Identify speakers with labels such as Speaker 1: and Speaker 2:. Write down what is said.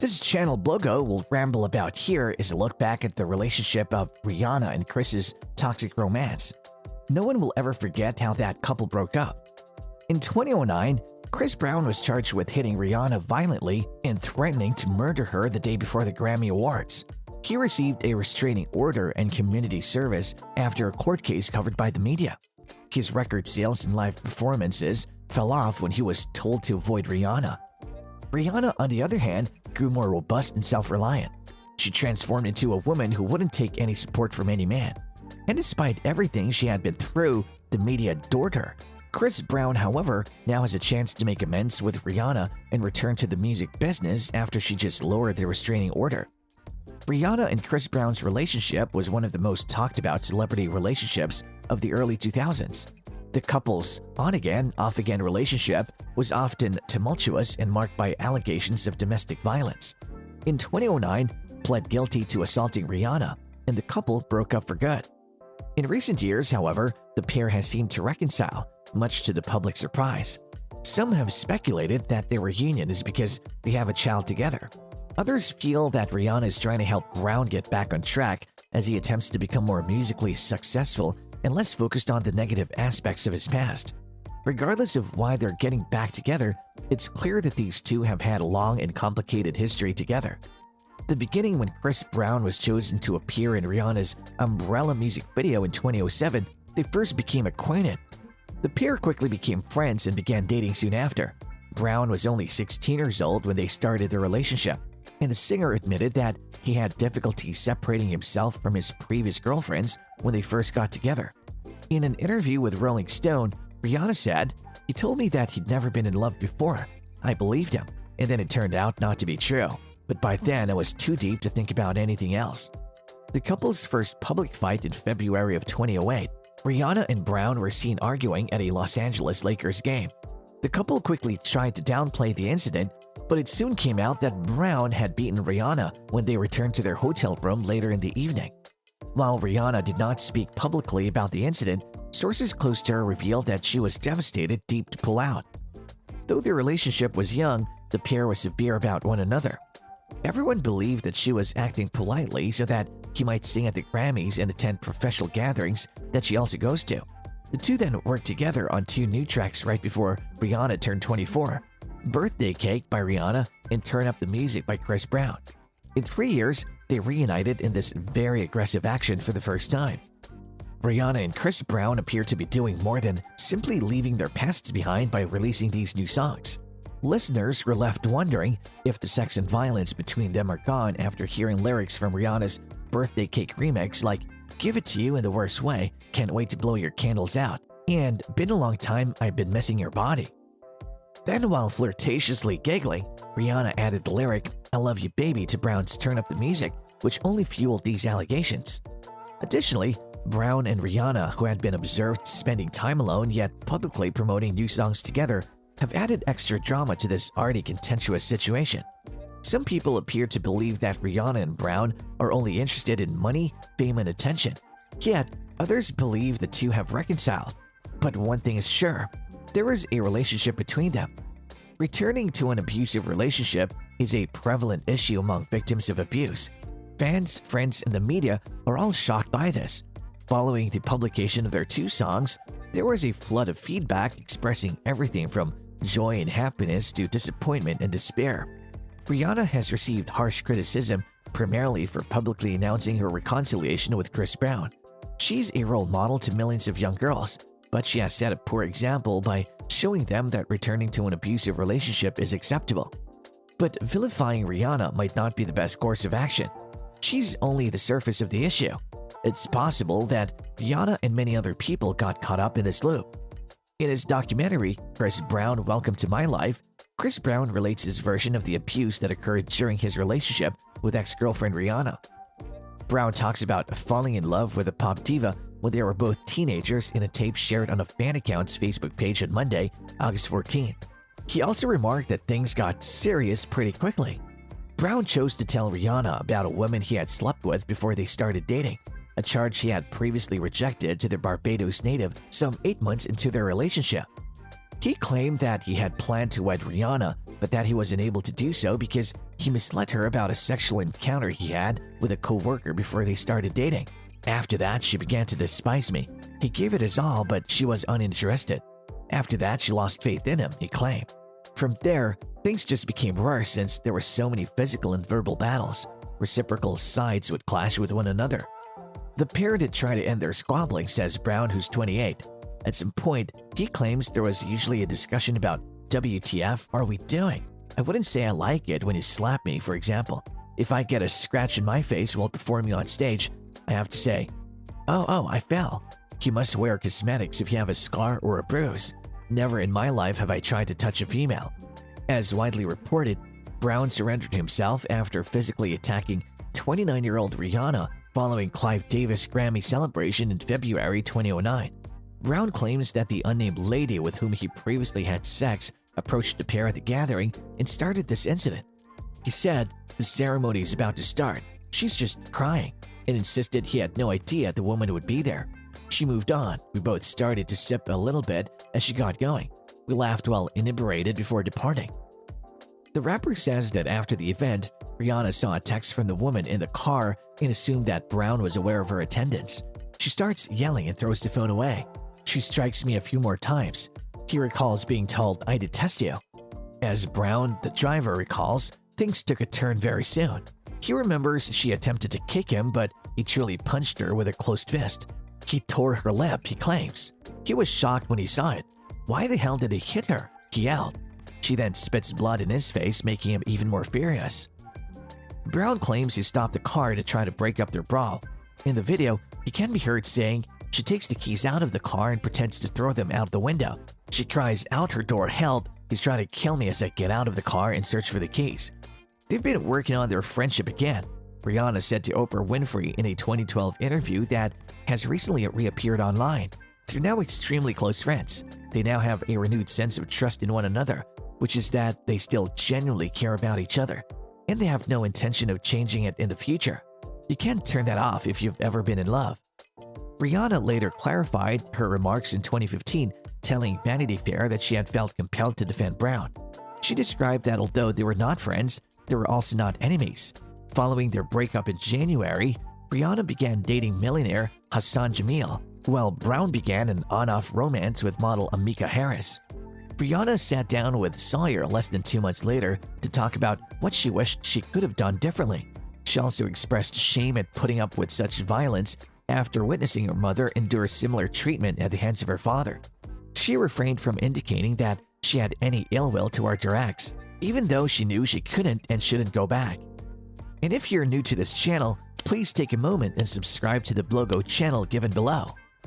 Speaker 1: This channel logo will ramble about here is a look back at the relationship of Rihanna and Chris's toxic romance. No one will ever forget how that couple broke up. In 2009, Chris Brown was charged with hitting Rihanna violently and threatening to murder her the day before the Grammy Awards. He received a restraining order and community service after a court case covered by the media. His record sales and live performances fell off when he was told to avoid Rihanna. Rihanna, on the other hand, grew more robust and self-reliant. She transformed into a woman who wouldn't take any support from any man. And despite everything she had been through, the media adored her. Chris Brown, however, now has a chance to make amends with Rihanna and return to the music business after she just lowered the restraining order. Rihanna and Chris Brown's relationship was one of the most talked about celebrity relationships of the early 2000s. The couple's on-again, off-again relationship was often tumultuous and marked by allegations of domestic violence. In 2009, pled guilty to assaulting Rihanna, and the couple broke up for good. In recent years, however, the pair has seemed to reconcile, much to the public's surprise. Some have speculated that their reunion is because they have a child together. Others feel that Rihanna is trying to help Brown get back on track as he attempts to become more musically successful and less focused on the negative aspects of his past. Regardless of why they're getting back together, it's clear that these two have had a long and complicated history together. The beginning when Chris Brown was chosen to appear in Rihanna's Umbrella music video in 2007, they first became acquainted. The pair quickly became friends and began dating soon after. Brown was only 16 years old when they started their relationship, and the singer admitted that he had difficulty separating himself from his previous girlfriends when they first got together. In an interview with Rolling Stone, Rihanna said, "He told me that he'd never been in love before. I believed him, and then it turned out not to be true. But by then, I was too deep to think about anything else." The couple's first public fight in February of 2008, Rihanna and Brown were seen arguing at a Los Angeles Lakers game. The couple quickly tried to downplay the incident, but it soon came out that Brown had beaten Rihanna when they returned to their hotel room later in the evening. While Rihanna did not speak publicly about the incident, sources close to her revealed that she was devastated deep to pull out. Though their relationship was young, the pair was severe about one another. Everyone believed that she was acting politely so that he might sing at the Grammys and attend professional gatherings that she also goes to. The two then worked together on two new tracks right before Rihanna turned 24, Birthday Cake by Rihanna and Turn Up the Music by Chris Brown. In 3 years, they reunited in this very aggressive action for the first time. Rihanna and Chris Brown appear to be doing more than simply leaving their pasts behind by releasing these new songs. Listeners were left wondering if the sex and violence between them are gone after hearing lyrics from Rihanna's Birthday Cake remix like "Give It To You in the Worst Way, Can't Wait to Blow Your Candles Out," and "Been a Long Time, I've Been Missing Your Body." Then, while flirtatiously giggling, Rihanna added the lyric "I Love You Baby" to Brown's Turn Up the Music, which only fueled these allegations. Additionally, Brown and Rihanna, who had been observed spending time alone yet publicly promoting new songs together, have added extra drama to this already contentious situation. Some people appear to believe that Rihanna and Brown are only interested in money, fame, and attention. Yet, others believe the two have reconciled. But one thing is sure, there is a relationship between them. Returning to an abusive relationship is a prevalent issue among victims of abuse. Fans, friends, and the media are all shocked by this. Following the publication of their two songs, there was a flood of feedback expressing everything from joy and happiness to disappointment and despair. Rihanna has received harsh criticism primarily for publicly announcing her reconciliation with Chris Brown. She's a role model to millions of young girls, but she has set a poor example by showing them that returning to an abusive relationship is acceptable. But vilifying Rihanna might not be the best course of action. She's only the surface of the issue. It's possible that Rihanna and many other people got caught up in this loop. In his documentary, Chris Brown, Welcome to My Life, Chris Brown relates his version of the abuse that occurred during his relationship with ex-girlfriend Rihanna. Brown talks about falling in love with a pop diva when they were both teenagers in a tape shared on a fan account's Facebook page on Monday, August 14th. He also remarked that things got serious pretty quickly. Brown chose to tell Rihanna about a woman he had slept with before they started dating, a charge he had previously rejected to the Barbados native some 8 months into their relationship. He claimed that he had planned to wed Rihanna, but that he was unable to do so because He misled her about a sexual encounter he had with a coworker before they started dating. After that, she began to despise me. He gave it his all, but she was uninterested. After that, she lost faith in him, he claimed. From there, things just became worse since there were so many physical and verbal battles. Reciprocal sides would clash with one another. The pair did try to end their squabbling, says Brown, who's 28. At some point, he claims there was usually a discussion about WTF are we doing? I wouldn't say I like it when you slap me, for example. If I get a scratch in my face while performing on stage, I have to say, oh, I fell. You must wear cosmetics if you have a scar or a bruise. Never in my life have I tried to touch a female. As widely reported, Brown surrendered himself after physically attacking 29-year-old Rihanna following Clive Davis' Grammy celebration in February 2009. Brown claims that the unnamed lady with whom he previously had sex approached the pair at the gathering and started this incident. He said, "The ceremony is about to start. She's just crying," and insisted he had no idea the woman would be there. She moved on. We both started to sip a little bit as she got going. We laughed while inebriated before departing. The rapper says that after the event, Rihanna saw a text from the woman in the car and assumed that Brown was aware of her attendance. She starts yelling and throws the phone away. She strikes me a few more times. He recalls being told, "I detest you." As Brown, the driver, recalls, things took a turn very soon. He remembers she attempted to kick him, but he truly punched her with a closed fist. He tore her lip, he claims. He was shocked when he saw it. "Why the hell did he hit her?" he yelled. She then spits blood in his face, making him even more furious. Brown claims he stopped the car to try to break up their brawl. In the video, he can be heard saying she takes the keys out of the car and pretends to throw them out the window. She cries out her door, "Help, he's trying to kill me," as I get out of the car and search for the keys. They've been working on their friendship again. Rihanna said to Oprah Winfrey in a 2012 interview that has recently reappeared online. They're now extremely close friends. They now have a renewed sense of trust in one another, which is that they still genuinely care about each other, and they have no intention of changing it in the future. You can't turn that off if you've ever been in love. Rihanna later clarified her remarks in 2015, telling Vanity Fair that she had felt compelled to defend Brown. She described that although they were not friends, they were also not enemies. Following their breakup in January, Rihanna began dating millionaire Hassan Jamil, while Brown began an on-off romance with model Amika Harris. Rihanna sat down with Sawyer less than 2 months later to talk about what she wished she could have done differently. She also expressed shame at putting up with such violence after witnessing her mother endure similar treatment at the hands of her father. She refrained from indicating that she had any ill will toward her ex, even though she knew she couldn't and shouldn't go back. And if you're new to this channel, please take a moment and subscribe to the Blogo channel given below.